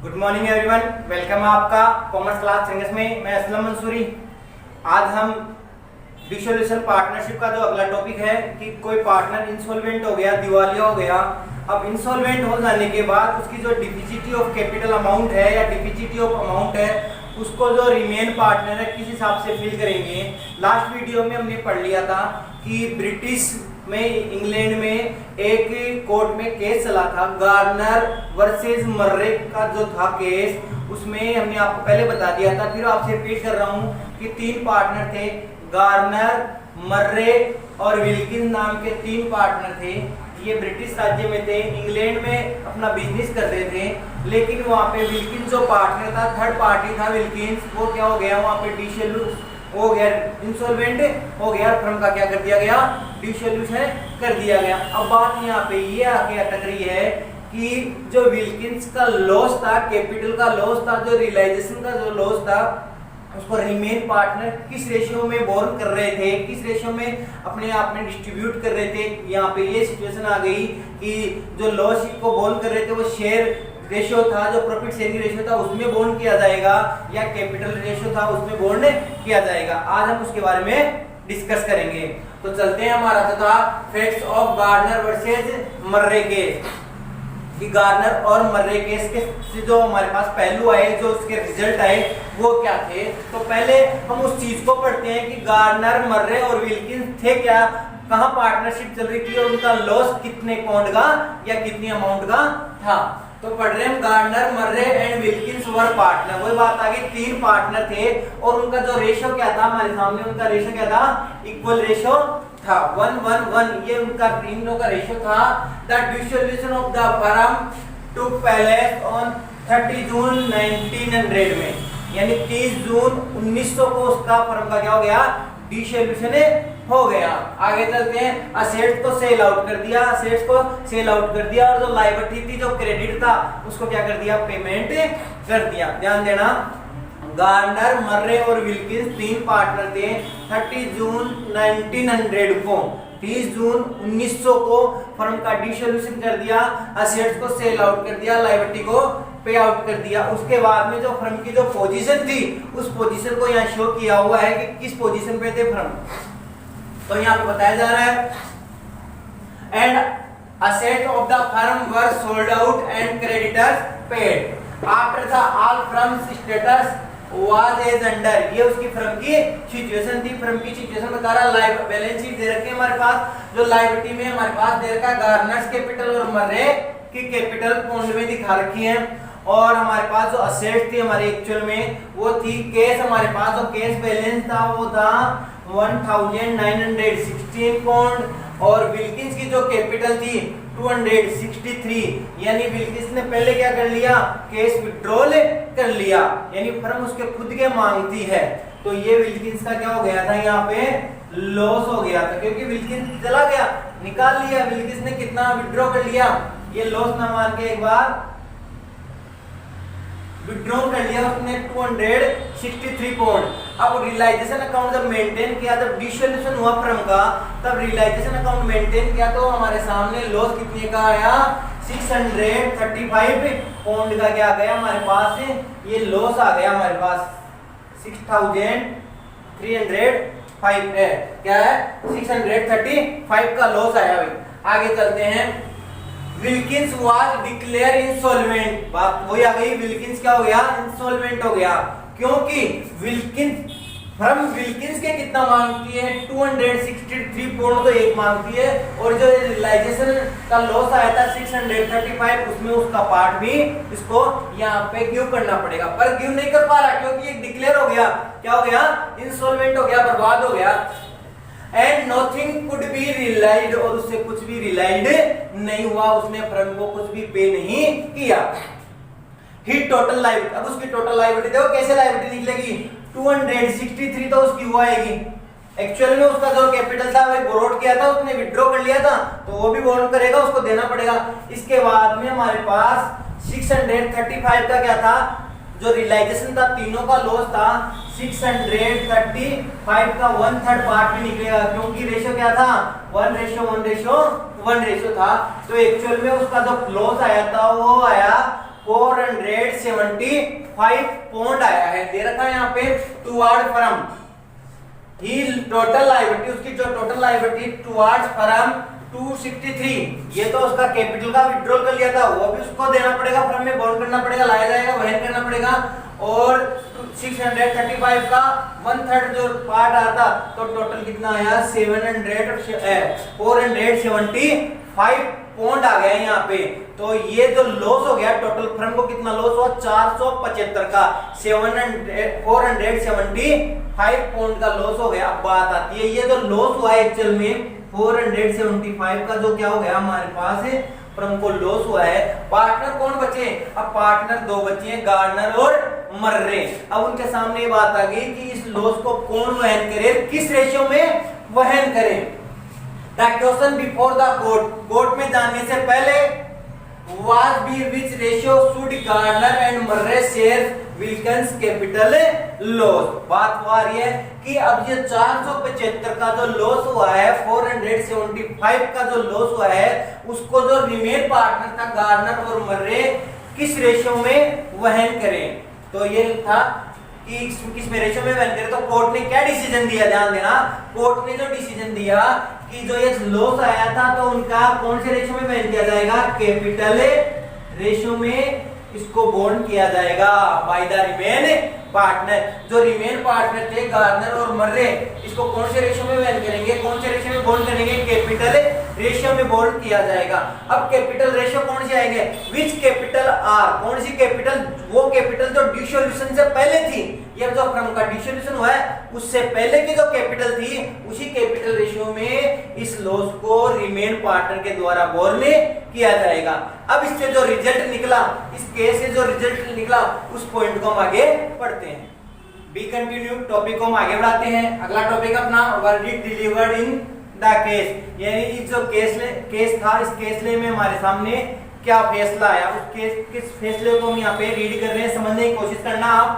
Good morning everyone, welcome है आपका commerce class सिंगस में। मैं असलम मंसूरी। आज हम डिसोल्यूशन पार्टनरशिप का जो अगला टॉपिक है कि कोई पार्टनर इंसॉल्वेंट हो गया, दिवालिया हो गया। अब इंसॉल्वेंट हो जाने के बाद उसकी जो डिफिसिटी ऑफ कैपिटल अमाउंट है या डिफिसिटी ऑफ अमाउंट है उसको जो रिमेन पार्टनर है किस हिसाब से फिल करेंगे। लास्ट वीडियो में हमने पढ़ लिया था कि ब्रिटिश में इंग्लैंड में एक कोर्ट में केस चला था, गार्नर वर्सेस मर्रे का जो था केस, उसमें हमने आपको पहले बता दिया था, फिर आपसे रिपीट कर रहा हूँ कि तीन पार्टनर थे, गार्नर, मर्रे और विल्किंस नाम के तीन पार्टनर थे। ये ब्रिटिश राज्य में थे, इंग्लैंड में अपना बिजनेस कर रहे थे, लेकिन वहाँ पे विल्किंस जो पार्टनर था, थर्ड पार्टी था विल्किंस, वो क्या हो गया, वहाँ पे डिसोल्यूट हो गया, इंसॉल्वेंट हो गया, फर्म का क्या कर दिया गया, डिसोल्यूशन कर दिया गया। अब बात यहाँ पे ये आके अटक रही है कि जो विल्किंस का लॉस था, कैपिटल का लॉस था, जो रियलाइजेशन का जो लॉस था, उसको रिमेन पार्टनर किस रेशियो में बोर्न कर रहे थे, किस रेशियो में अपने आप में डिस्ट्रीब्यूट कर रहे थे। यहाँ पे ये सिचुएशन आ गई कि जो लॉस को बोर्न कर रहे थे वो शेयर रेशियो था, जो प्रॉफिट शेयरिंग रेशियो था उसमें बोर्न किया जाएगा या कैपिटल रेशियो था उसमें बोर्न किया जाएगा। आज हम उसके बारे में डिस्कस करेंगे। तो चलते हैं, हमारा जो था facts of Garner versus Murray case, कि गार्नर और मर्रे केस के जो हमारे पास पहलू आए, जो उसके रिजल्ट आए वो क्या थे। तो पहले हम उस चीज को पढ़ते हैं कि गार्नर, मर्रे और विल्किंस थे क्या, कहाँ पार्टनरशिप चल रही थी और उनका लॉस कितने पाउंड का या कितनी अमाउंट का था। तो पढ़ रहे हैं, Garner, Murray and Wilkins were partner. वही बात आ गई, तीन पार्टनर थे और उनका जो रेशियो क्या था, हमारे सामने उनका रेशियो क्या था, इक्वल रेशियो था, 1:1। ये उनका तीनों का रेशियो था। The dissolution of the firm took place on 30 जून 1900 में, यानी 30 जून 1900 को उसका फर्म का क्या हो गया, डिसोल्यूशन हो गया। आगे चलते हैं, असेट्स को सेल आउट कर दिया, असेट्स को सेल आउट कर दिया और जो लायबिलिटी थी, जो क्रेडिट था, उसको क्या कर दिया, पेमेंट कर दिया। ध्यान देना, गार्नर, मर्रे और विल्किंस तीन पार्टनर थे। 30 जून 1900 को, 30 जून 1900 को फर्म का डिसोल्यूशन कर दिया, असेट्स को सेल आउट कर दिया, लायबिलिटी को पे आउट कर दिया। उसके बाद में जो फर्म की जो पोजीशन थी, उस पोजीशन को यहाँ शो किया हुआ है कि किस पोजीशन पे थे फर्म। तो यहाँ पे बताया जा रहा है, and asset of the firm were sold out and creditors paid after the all firms status was as under. ये उसकी फर्म की सिचुएशन थी। फर्म की सिचुएशन बता रहा, लाइव बैलेंस शीट दे रखी है हमारे पास, जो लायबिलिटी में हमारे पास दे रखा है गार्नर्स कैपिटल और मर्रे की कैपिटल पाउंड में दिखा रखी है। और हमारे पास जो असेट थी हमारे एक्चुअल में वो थी कैश, हमारे पास जो कैश बैलेंस था वो था 1916 पाउंड और विल्किंस की जो कैपिटल थी 263, यानी विल्किंस ने पहले क्या कर लिया, कैश विड्रॉल कर लिया, यानी फर्म उसके खुद के मांगती है। तो ये विल्किंस का क्या हो गया था, यहाँ पे लॉस हो गया था, क्योंकि विल्किंस चला गया, निकाल लिया, विल्किंस ने कितना विड्रॉ कर लिया, ये लॉस ना मान के एक बार विड्रॉ कर लिया उसने 263 पाउंड। अब रियलाइजेशन अकाउंट जब मेंटेन किया, जब डिसोल्यूशन हुआ फर्म का, तब रियलाइजेशन अकाउंट मेंटेन किया तो हमारे सामने लॉस कितने का आया, 635 पाउंड का क्या गया हमारे पास, ये लॉस आ गया हमारे पास 6305 है, क्या है, 635 का लॉस आया भाई। आगे चलते हैं, विल्किंस वाज डिक्लेयर इंसॉल्वेंट। बात वही आ गई, विल्किंस क्या हो गया, इंसॉल्वेंट हो गया, क्योंकि विल्किंस फर्म विल्किंस के कितना मांगती है, 263 पाउंड तो एक मांगती है, और जो रियलाइजेशन का लॉस आया था 635, उसमें उसका पार्ट भी इसको यहाँ पे गिव करना पड़ेगा, पर गिव नहीं कर पा रहा क्योंकि ये डिक्लेयर हो गया, क्या हो गया, इंसॉल्वेंट हो गया, बर्बाद हो गया। And nothing could be realised, और उससे कुछ भी रियलाइज्ड नहीं हुआ, उसने फर्म को कुछ भी पे नहीं किया। ही टोटल लायबिलिटी, अब उसकी टोटल लायबिलिटी देखो कैसे लायबिलिटी निकलेगी, 263 तो उसकी हुआ आएगी, एक्चुअल में उसका जो कैपिटल था वही बोरोड किया था, उसने विड्रॉ कर लिया था, तो वो भी बोरोड करेगा, उसको देना पड़ेगा। इसके बाद में हमारे पास 635 का क्या था, जो रियलाइजेशन था, तीनों का लॉस था, 635 का 1/3 पार्ट भी निकलेगा, क्योंकि रेशियो क्या था, 1:1 था। तो एक्चुअल में उसका जो लॉस आया था वो आया 475 पॉइंट आया है, दे रखा है यहाँ पे टुवर्ड फर्म ही टोटल लायबिलिटी, उसकी जो टोटल लायबिलिटी टुवर्ड्स फर्म 263, ये तो उसका कैपिटल का विड्रॉल कर लिया था, वो भी उसको देना पड़ेगा, फर्म में बॉन्ड करना पड़ेगा, लाया जाएगा, वहन करना पड़ेगा। और 635 का 1/3 जो पार्ट आता तो टोटल कितना आया 475 पॉइंट आ गया यहाँ पे। तो ये जो लॉस हो गया टोटल फर्म को कितना लॉस हुआ 475 का 475 पॉइंट का लॉस हो गया। अब बात आती है ये जो लॉस हुआ एक्चुअल में 475 का जो क्या हो गया हमारे पास है फर्म को लॉस हुआ है। पार्टनर कौन बचे? अब पार्टनर दो बचे हैं, गार्डनर और मर्रे। अब उनके सामने ये बात आ गई कि इस लॉस को कौन वहन करे, किस रेशियो में वहन करे। The question before the court में जाने से पहले was be which ratio should Gardner and Murray share Wilkins capital loss। बात हुआ रही है कि अब ये 475 का जो लॉस हुआ है 475 का जो लॉस हुआ है उसको जो रिमेन पार्टनर था गार्डनर और मर्रे किस रेशियो में वहन करें। तो ये था कि किस रेशियो में वहन करें। तो कोर्ट ने क्या डिसीजन दिया, ध्यान देना, कोर्ट ने जो डिसीजन दिया कि जो ये लॉस आया था तो उनका कौन से रेशियो में वहन किया जाएगा, कैपिटल रेशियो में इसको बॉन्ड किया जाएगा बाय द रिमेन पार्टनर। जो रिमेन पार्टनर थे गार्डनर और मर्रे इसको कौन से रेशियो में वहन करेंगे, कौन से रेशियो में बॉन्ड करेंगे, कैपिटल रेशियो में बॉन्ड किया जाएगा। अब कैपिटल रेशियो कौन से आएंगे, विच कैपिटल आर, कौन सी कैपिटल, वो कैपिटल जो डिसोल्यूशन से पहले थी, ये जो फर्म का डिसोल्यूशन हुआ है उससे पहले की जो कैपिटल थी उसी कैपिटल रेशियो में इस लॉस को रिमेन पार्टनर के द्वारा बॉन्ड किया जाएगा। अब इससे जो रिजल्ट निकला, इस केस से जो रिजल्ट निकला उस पॉइंट को हम आगे पढ़ते हैं। बी कंटिन्यू, टॉपिक को हम आगे बढ़ाते हैं। अगला टॉपिक अपना verdict delivered in the case, यानी जो केस था इस केसले में हमारे सामने क्या फैसला आया, उस केस किस फैसले को हम यहाँ पे रीड कर रहे हैं, समझने की कोशिश करना आप।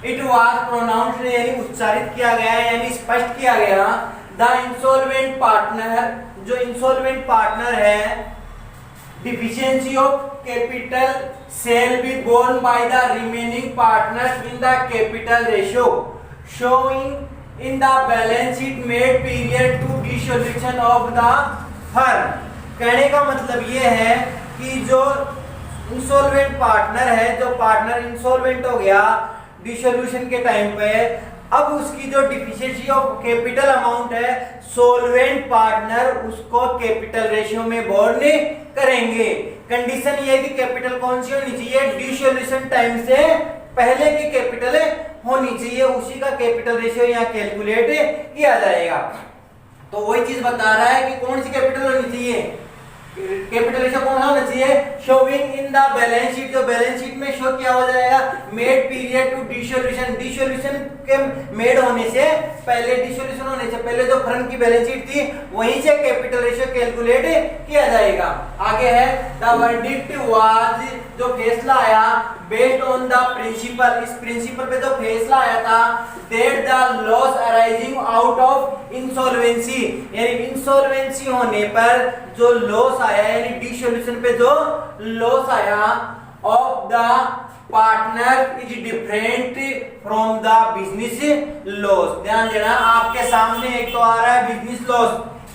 इट वाज प्रोनाउंस्ड यानी उच्चारित किया गया है यानी स्पष्ट किया गया द इंसॉल्वेंट पार्टनर, जो इंसॉल्वेंट पार्टनर है deficiency of capital shall be borne by the remaining partners in the capital ratio showing in the balance sheet made prior to dissolution of the firm। कहने का मतलब ये है कि जो insolvent partner है, जो पार्टनर इंसॉल्वेंट हो गया डिसोल्यूशन के टाइम पे, अब उसकी जो डिफिशिएंसी ऑफ कैपिटल अमाउंट है सोल्वेंट पार्टनर उसको कैपिटल रेशियो में बॉन्ड करेंगे। कंडीशन ये है कि कैपिटल कौन सी होनी चाहिए, डिसोल्यूशन टाइम से पहले की कैपिटल होनी चाहिए, उसी का कैपिटल रेशियो यहाँ कैलकुलेट किया जाएगा। तो वही चीज बता रहा है कि कौन सी कैपिटल होनी चाहिए, कैपिटल रेशियो कौन सा होना चाहिए, showing in the balance sheet, जो बैलेंस शीट में शो किया हो जाएगा made period to dissolution, dissolution के मेड होने से पहले, डिसोल्यूशन होने से पहले जो फर्म की बैलेंस शीट थी वहीं से कैपिटल रेशियो कैलकुलेट किया जाएगा। आगे है द वर्डिक्ट वाज, जो फैसला आया बेस्ड ऑन द प्रिंसिपल, इस प्रिंसिपल पे जो फैसला आया था that the loss arising out of insolvency, यानी इंसॉल्वेंसी होने पर जो लॉस आया यानी डिसोल्यूशन पे जो लॉस आया of the partner is different from the business loss. ध्यान देना, आपके सामने एक तो आ रहा है बिजनेस लॉस,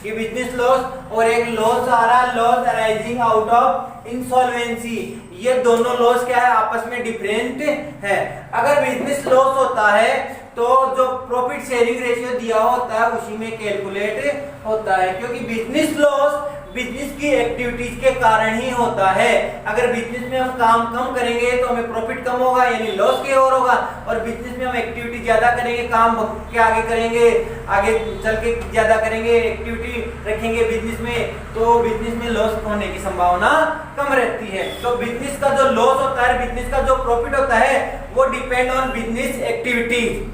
ये बिजनेस लॉस, और एक लॉस आ रहा है loss arising out of insolvency. ये दोनों लॉस क्या है, आपस में डिफरेंट है। अगर बिजनेस लॉस होता है तो जो प्रॉफिट शेयरिंग रेशियो दिया होता है उसी में कैलकुलेट होता है, क्योंकि बिजनेस लॉस बिजनेस की एक्टिविटीज के कारण ही होता है। अगर बिजनेस में हम काम कम करेंगे तो हमें प्रॉफिट कम होगा यानी लॉस की ओर होगा, और बिजनेस में हम एक्टिविटी ज्यादा करेंगे, काम के आगे करेंगे, आगे चल के ज्यादा करेंगे, एक्टिविटी रखेंगे बिजनेस में, तो बिजनेस में लॉस होने की संभावना कम रहती है। तो बिजनेस का जो लॉस होता है, बिजनेस का जो प्रॉफिट होता है वो डिपेंड ऑन बिजनेस एक्टिविटीज,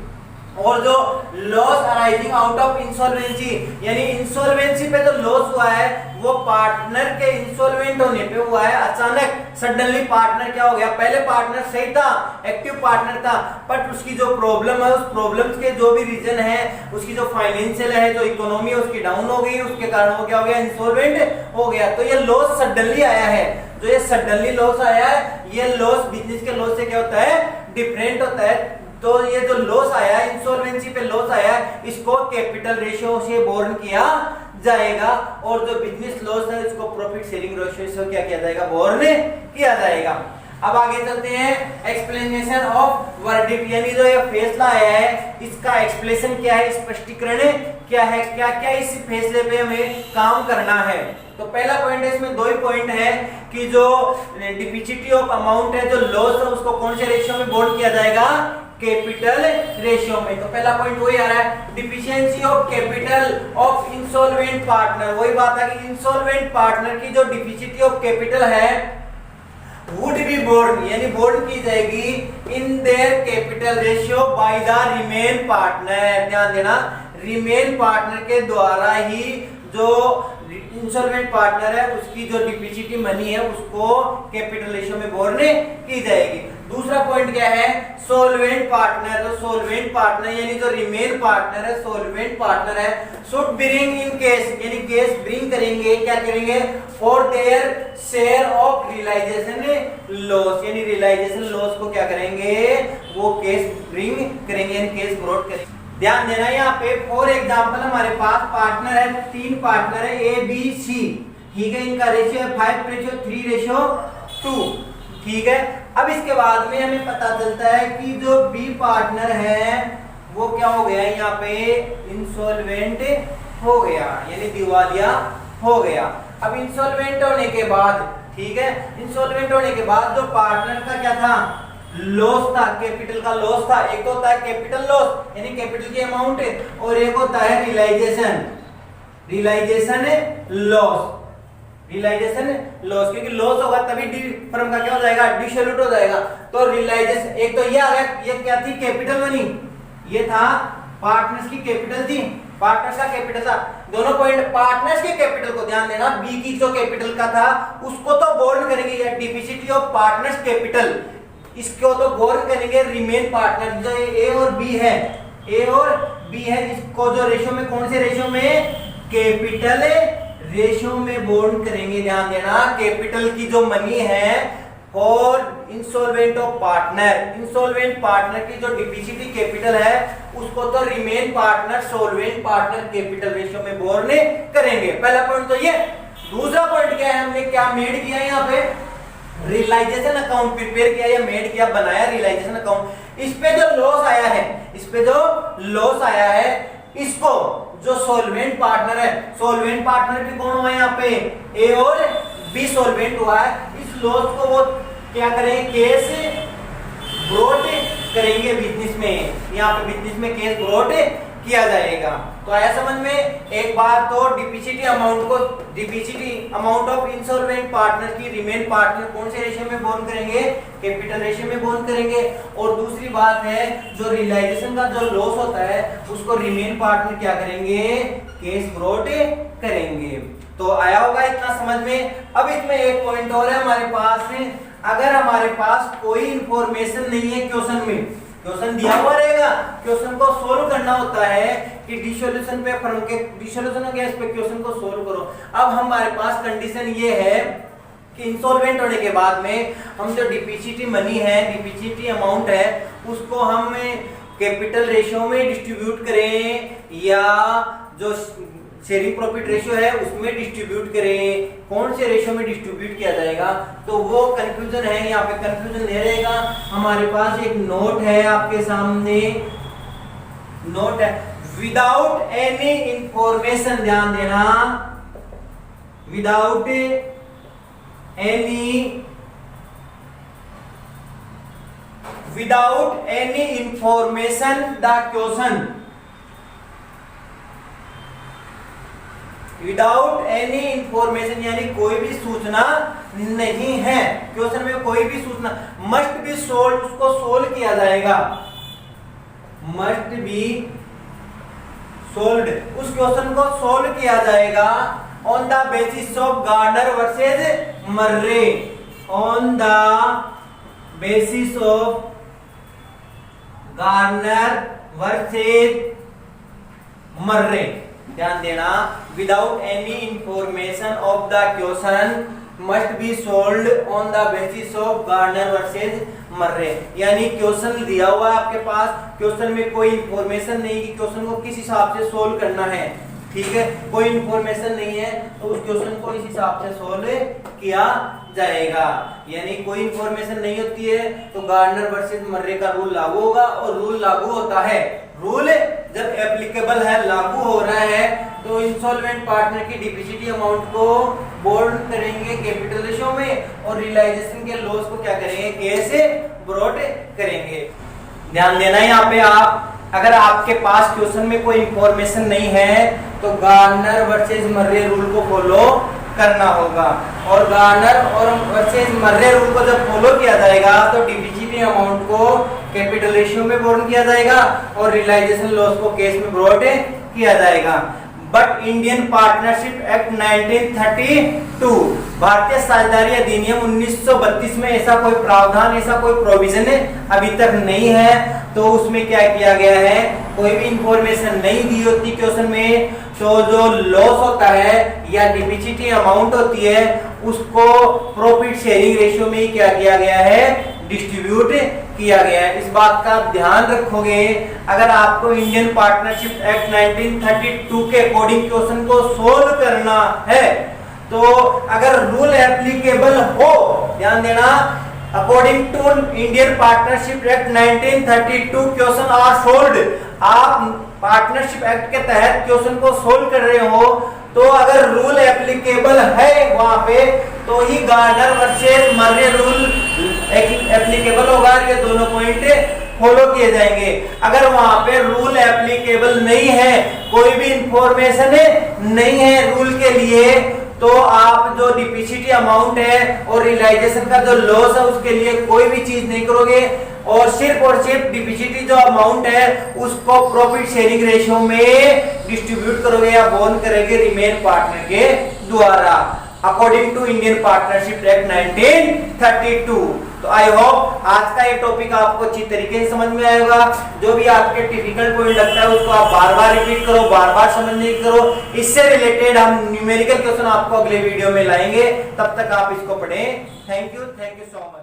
और जो loss arising out of insolvency यानी इंसॉल्वेंसी पे जो लॉस हुआ है वो पार्टनर के इंसॉल्वेंट होने पे हुआ है। अचानक सडनली पार्टनर क्या हो गया, पहले पार्टनर सही था, एक्टिव पार्टनर था, बट उसकी जो प्रॉब्लम है, उस प्रॉब्लम्स के जो भी रीजन है, उसकी जो फाइनेंशियल है, जो इकोनॉमी है, उसकी डाउन हो गई, उसके कारण वो क्या हो गया, इंसॉल्वेंट हो गया। तो ये लॉस सडनली आया है। जो ये सडनली लॉस आया है, ये लॉस बिजनेस के लॉस से क्या होता है, डिफरेंट होता है। तो ये जो लॉस आया है, इंसॉल्वेंसी पे लॉस आया है, इसको कैपिटल रेशियो से बोर्न किया जाएगा, और जो बिजनेस लॉस है इसको प्रॉफिट शेयरिंग रेशियो से क्या किया जाएगा, बोर्न किया जाएगा। अब आगे चलते हैं, एक्सप्लेनेशन ऑफ वर्डिक्ट, यानी जो ये फैसला आया है इसका एक्सप्लेनेशन क्या है, स्पष्टीकरण क्या है, क्या क्या इस फैसले पे हमें काम करना है। तो पहला पॉइंट है, इसमें दो ही पॉइंट है कि जो डिफिसिटी ऑफ अमाउंट है, जो लॉस है, उसको कौन से रेशियो में बोर्न किया जाएगा, कैपिटल रेशियो में। तो पहला पॉइंट वही आ रहा है, deficiency of capital of insolvent partner. वही बात है कि इंसॉल्वेंट पार्टनर की जो डिफिसिटी ऑफ कैपिटल है वुड बी बोर्न, यानी बोर्न की जाएगी in their capital ratio by the remain partner. ध्यान देना, रिमेन पार्टनर के द्वारा ही जो इंसॉल्वेंट पार्टनर है उसकी जो डिफिसिटी मनी है उसको कैपिटल रेशियो में बोर्न की जाएगी। दूसरा पॉइंट क्या है, सोल्वेंट पार्टनर। तो सोल्वेंट पार्टनर यानी जो रिमेन पार्टनर है, सोल्वेंट पार्टनर है, शुड ब्रिंग इन केस, यानी केस ब्रिंग करेंगे, क्या करेंगे, for their share of realisation loss, यानी रियलाइजेशन लॉस को क्या करेंगे, वो केस ब्रिंग करेंगे, यानी केस ब्रॉट करेंगे। ध्यान देना, यहाँ पे फॉर एग्जांपल हमारे पास पार्टनर है, तीन पार्टनर है ए बी सी, ठीक है, इनका रेशियो है 5:3:2, ठीक है। अब इसके बाद में हमें पता चलता है कि जो बी पार्टनर है वो क्या हो गया, यहाँ पे इंसॉल्वेंट हो गया, यानी दिवालिया हो गया। अब इंसॉल्वेंट होने के बाद, ठीक है, इंसॉल्वेंट होने के बाद जो पार्टनर का क्या था, लॉस था, कैपिटल का लॉस था। एक होता है कैपिटल लॉस यानी कैपिटल की अमाउंट, और एक होता है रियलाइजेशन लॉस, रियलाइजेशन लॉस, क्योंकि लॉस होगा तभी फर्म का क्या हो जाएगा, डिसोल्यूट हो जाएगा। तो रियलाइजेशन, एक तो ये आ गया, ये क्या थी, कैपिटल मनी, ये था पार्टनर्स की कैपिटल थी, पार्टनर्स का कैपिटल था। दोनों पॉइंट, पार्टनर्स के कैपिटल को ध्यान देना, बी की जो कैपिटल का था उसको तो बोर्न करेंगे, डिफिसिटी ऑफ पार्टनर्स कैपिटल, इसको तो बोर्न करेंगे रिमेन पार्टनर, जो ए और बी है, ए और बी है, इसको जो रेशियो में, कौन से रेशियो में, कैपिटल रेशियो में बोर्न करेंगे। ध्यान देना, कैपिटल की जो मनी है और insolvent of partner, insolvent partner की जो डिफिसिटी कैपिटल है उसको तो remain partner सोल्वेंट partner capital ratio में बोर्न करेंगे। पहला पॉइंट तो ये। दूसरा पॉइंट क्या है, हमने क्या मेड किया यहाँ पे, रियलाइजेशन अकाउंट प्रिपेयर किया या मेड किया, बनाया रियलाइजेशन अकाउंट। इस पे जो लॉस आया है, इस पे जो लॉस आया है, इसको जो सोल्वेंट पार्टनर है, सोल्वेंट पार्टनर भी कौन हुआ है यहाँ पे, ए और बी सोल्वेंट हुआ है, इस लॉस को वो क्या करेंगे, केस ब्रॉट करेंगे बिजनेस में, यहाँ पे बिजनेस में केस ब्रॉट किया जाएगा। तो आया समझ में। एक बार तो डिफिसिटी अमाउंट को, डिफिसिटी अमाउंट ऑफ इंसॉल्वेंट पार्टनर की रिमेन पार्टनर कौन से रेशियो में बोर्न करेंगे, कैपिटल रेशियो में बोर्न करेंगे। और दूसरी बात है, जो रियलाइजेशन का जो लॉस होता है उसको रिमेन पार्टनर क्या करेंगे, केस ब्रॉट करेंगे। तो आया होगा इतना समझ में। अब इसमें एक पॉइंट और है हमारे पास, अगर हमारे पास कोई इंफॉर्मेशन नहीं है क्वेश्चन में, क्वेश्चन दिया हुआ रहेगा, क्वेश्चन को सोल्व करना होता है कि डिसोल्यूशन पे फर्म के डिसोल्यूशन के इस पे क्वेश्चन को सोल्व करो। अब हमारे पास कंडीशन ये है कि इंसॉल्वेंट होने के बाद में हम जो डिफिसिटी मनी है, डिफिसिटी अमाउंट है, उसको हम कैपिटल रेशियो में डिस्ट्रीब्यूट करें या जो शेयरिंग प्रॉफिट रेशियो है उसमें डिस्ट्रीब्यूट करें, कौन से रेशियो में डिस्ट्रीब्यूट किया जाएगा, तो वो कंफ्यूजन है। यहाँ पे कंफ्यूजन नहीं रहेगा। हमारे पास एक नोट है आपके सामने, नोट है, विदाउट एनी इंफॉर्मेशन, ध्यान देना, without any information the question, without any information यानी कोई भी सूचना नहीं है, क्वेश्चन में कोई भी सूचना, मस्ट बी सोल्व, उसको सोल्व किया जाएगा, मस्ट बी सोल्व्ड, उस क्वेश्चन को सोल्व किया जाएगा on the basis of Garner versus Murray, on the basis of Garner versus Murray. ध्यान देना, without any information of the question must be solved on the basis of Garner versus Murray. यानी question दिया हुआ है आपके पास, question में कोई information नहीं कि क्वेश्चन को किस हिसाब से सोल्व करना है, ठीक है, कोई इंफॉर्मेशन नहीं है तो उस क्वेश्चन को इस हिसाब से सोल्व किया जाएगा। यानी कोई इंफॉर्मेशन नहीं होती है तो गार्नर वर्सेस मर्रे का रूल लागू होगा, और रूल लागू होता है, रूल जब एप्लीकेबल है, लागू हो रहा है, तो इंसॉल्वेंट पार्टनर की डिपॉजिट अमाउंट को बोर्ड करेंगे कैपिटल रेशियो में, और रियलाइजेशन के लॉस को क्या करेंगे, कैसे ब्रॉड करेंगे। ध्यान देना यहाँ पे, आप अगर आपके पास क्वेश्चन में कोई इंफॉर्मेशन नहीं है तो गार्नर वर्सेस मर्रे रूल को फॉलो करना होगा, और गार्नर और वर्सेस मर्रे रूल को जब फॉलो किया जाएगा तो डिविजिबल अमाउंट को कैपिटल रेशियो में बोर्ड किया जाएगा और रियलाइजेशन लॉस को कैश में ब्रॉड किया जाएगा। बट इंडियन पार्टनरशिप एक्ट 1932, भारतीय साझेदारी अधिनियम 1932 में ऐसा कोई प्रावधान, ऐसा कोई प्रोविजन अभी तक नहीं है। तो उसमें क्या किया गया है, कोई भी इंफॉर्मेशन नहीं दी होती क्वेश्चन में, तो जो लॉस होता है या डिपॉजिट अमाउंट होती है उसको प्रॉफिट शेयरिंग रेशियो में ही क्या किया गया है, डिस्ट्रीब्यूट किया गया है। इस बात का ध्यान रखोगे, अगर आपको इंडियन पार्टनरशिप एक्ट 1932 के अकॉर्डिंग क्वेश्चन को सोल्व करना है, तो अगर रूल एप्लीकेबल हो, ध्यान देना, according to Indian Partnership Act 1932 question are solved, आप पार्टनरशिप एक्ट के तहत क्वेश्चन को सोल्व कर रहे हो, तो अगर रूल एप्लीकेबल है वहां पे तो ही गार्नर वर्सेस मर्रे रूल एप्लीकेबल होगा, ये दोनों पॉइंट फॉलो किए जाएंगे। अगर वहां पे रूल एप्लीकेबल नहीं है, कोई भी इंफॉर्मेशन नहीं है रूल के लिए, तो आप जो डिपॉजिट अमाउंट है और रियलाइजेशन का जो लॉस है उसके लिए कोई भी चीज नहीं करोगे, और सिर्फ डिपॉजिट जो अमाउंट है उसको प्रॉफिट शेयरिंग रेशियो में डिस्ट्रीब्यूट करोगे या बोन करेंगे रिमेन पार्टनर के द्वारा, according to Indian Partnership Act 1932। तो आई होप आज का ये टॉपिक आपको अच्छी तरीके से समझ में आएगा। जो भी आपके डिफिकल्ट पॉइंट लगता है उसको आप बार बार रिपीट करो, बार बार समझने की करो। इससे रिलेटेड हम न्यूमेरिकल क्वेश्चन आपको अगले वीडियो में लाएंगे, तब तक आप इसको पढ़ें। Thank you so much.